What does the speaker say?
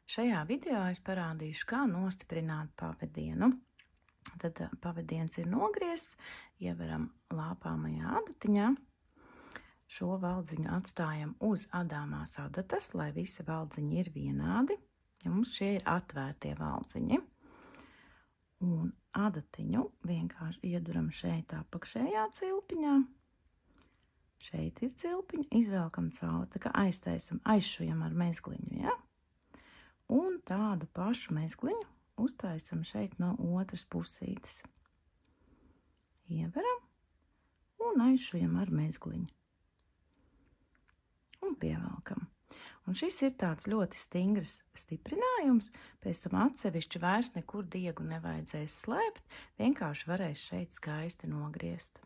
Šajā video es parādīšu, kā nostiprināt pavadienu. Tad pavadiens ir nogriezts, ieveram lāpāmajā adatiņā. Šo valdziņu atstājam uz adāmās adatas, lai visi valdziņi ir vienādi. Ja mums šie ir atvērtie valdziņi. Un adatiņu vienkārši ieduram šeit apakšējā cilpiņā. Šeit ir cilpiņa, izvelkam cauri, tā kā aiztaisam, aizšujam ar mezgliņu, ja? Un tādu pašu mezgliņu uztaisam šeit no otras pusītes. Ieveram un aizšujam ar mezgliņu. Un pievelkam. Un šis ir tāds ļoti stingrs stiprinājums, pēc tam atsevišķi vairs nekur diegu nevajadzēs slēpt, vienkārši varēs šeit skaisti nogriezt.